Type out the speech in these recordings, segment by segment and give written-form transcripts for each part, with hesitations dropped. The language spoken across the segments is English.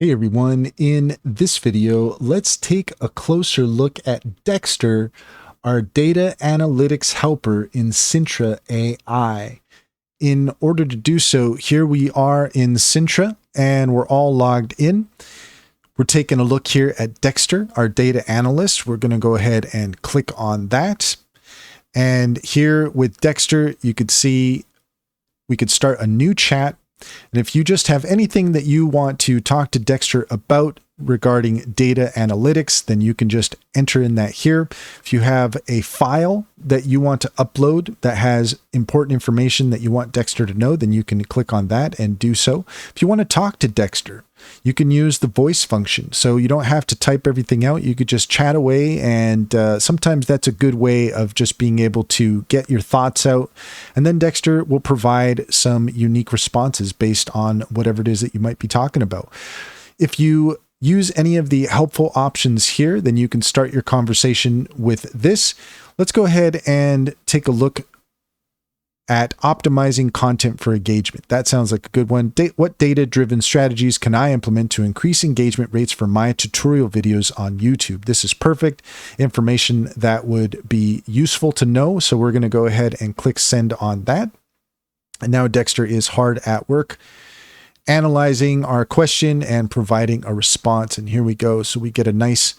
Hey everyone, in this video, let's take a closer look at Dexter, our data analytics helper in Sintra AI. In order to do so, here we are in Sintra and we're all logged in. We're taking a look here at Dexter, our data analyst. We're going to go ahead and click on that. And here with Dexter, you could see we could start a new chat. And if you just have anything that you want to talk to Dexter about regarding data analytics, then you can just enter in that here. If you have a file that you want to upload that has important information that you want Dexter to know, then you can click on that and do so. If you want to talk to Dexter, you can use the voice function. So you don't have to type everything out. You could just chat away. And sometimes that's a good way of just being able to get your thoughts out. And then Dexter will provide some unique responses based on whatever it is that you might be talking about. If you use any of the helpful options here, then you can start your conversation with this. Let's go ahead and take a look at optimizing content for engagement. That sounds like a good one. What data-driven strategies can I implement to increase engagement rates for my tutorial videos on YouTube? This is perfect information that would be useful to know. So we're going to go ahead and click send on that. And now Dexter is hard at work analyzing our question and providing a response. And here we go. So we get a nice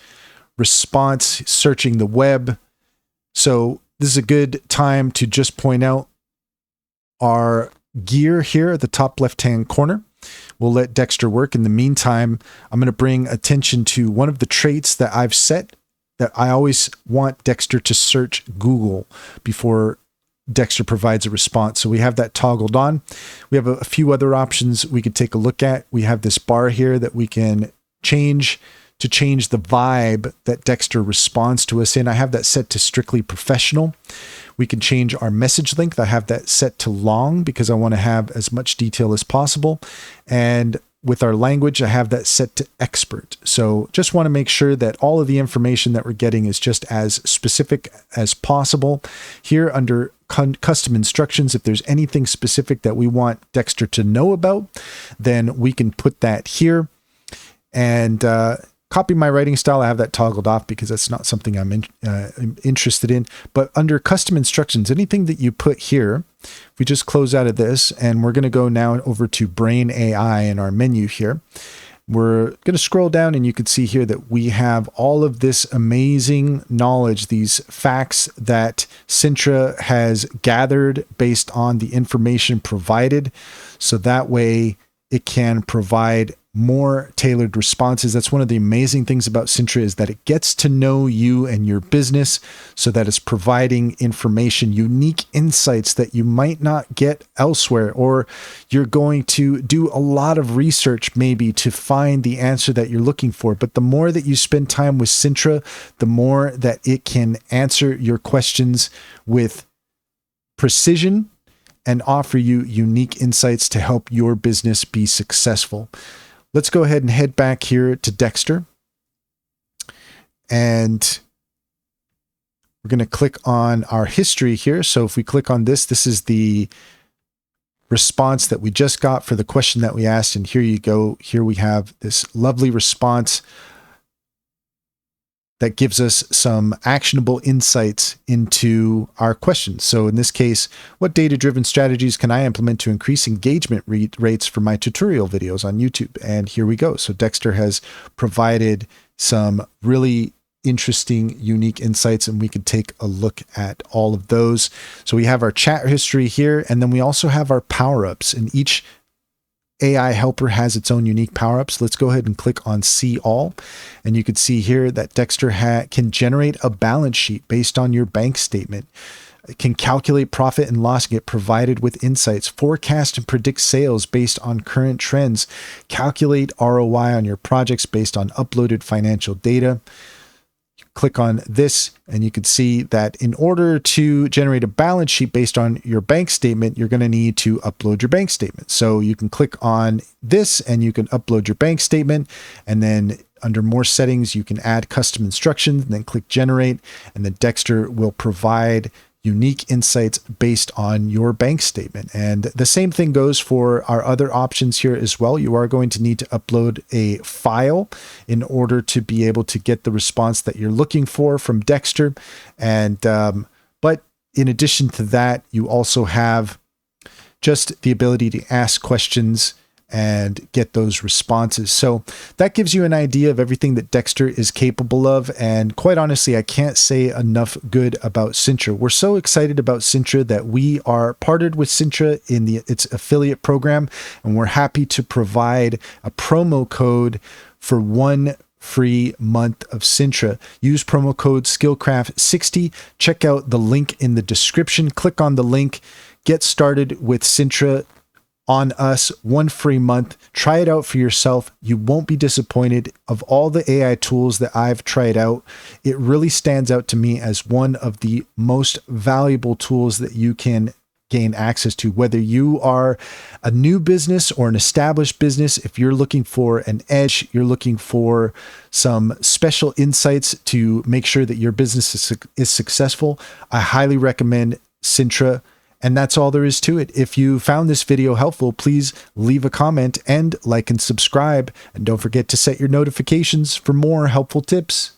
response searching the web. So this is a good time to just point out our gear here at the top left-hand corner. We'll let Dexter work. In the meantime, I'm going to bring attention to one of the traits that I've set that I always want Dexter to search Google before Dexter provides a response. So we have that toggled on. We have a few other options we could take a look at. We have this bar here that we can change to change the vibe that Dexter responds to us in. I have that set to strictly professional. We can change our message length. I have that set to long because I want to have as much detail as possible. And with our language, I have that set to expert. So just want to make sure that all of the information that we're getting is just as specific as possible. Here under custom instructions, if there's anything specific that we want Dexter to know about, then we can put that here. And copy my writing style, I have that toggled off because that's not something I'm interested in. But under custom instructions, anything that you put here, we just close out of this and we're going to go now over to Brain AI in our menu here. We're going to scroll down and you can see here that we have all of this amazing knowledge, these facts that Sintra has gathered based on the information provided. So that way it can provide more tailored responses. That's one of the amazing things about Sintra is that it gets to know you and your business so that it's providing information, unique insights that you might not get elsewhere, or you're going to do a lot of research maybe to find the answer that you're looking for. But the more that you spend time with Sintra, the more that it can answer your questions with precision and offer you unique insights to help your business be successful. Let's go ahead and head back here to Dexter. And we're going to click on our history here. So if we click on this, this is the response that we just got for the question that we asked. And here you go. Here we have this lovely response that gives us some actionable insights into our questions. So in this case, what data-driven strategies can I implement to increase engagement rates for my tutorial videos on YouTube? And here we go. So Dexter has provided some really interesting, unique insights, and we can take a look at all of those. So we have our chat history here, and then we also have our power-ups, and each AI helper has its own unique power-ups. Let's go ahead and click on see all. And you can see here that Dexter can generate a balance sheet based on your bank statement. It can calculate profit and loss and get provided with insights, forecast and predict sales based on current trends, calculate ROI on your projects based on uploaded financial data. Click on this and you can see that in order to generate a balance sheet based on your bank statement, you're going to need to upload your bank statement. So you can click on this and you can upload your bank statement, and then under more settings, you can add custom instructions and then click generate, and then Dexter will provide unique insights based on your bank statement. And the same thing goes for our other options here as well. You are going to need to upload a file in order to be able to get the response that you're looking for from Dexter. And but in addition to that, you also have just the ability to ask questions and get those responses. So that gives you an idea of everything that Dexter is capable of. And quite honestly, I can't say enough good about Sintra. We're so excited about Sintra that we are partnered with Sintra in its affiliate program, and we're happy to provide a promo code for 1 free month of Sintra. Use promo code Skillcraft60. Check out the link in the description. Click on the link. Get started with Sintra on us, 1 free month. Try it out for yourself. You won't be disappointed. Of all the AI tools that I've tried out, it really stands out to me as one of the most valuable tools that you can gain access to, whether you are a new business or an established business. If you're looking for an edge, you're looking for some special insights to make sure that your business is successful, I highly recommend Sintra. And that's all there is to it. If you found this video helpful, please leave a comment and like and subscribe. And don't forget to set your notifications for more helpful tips.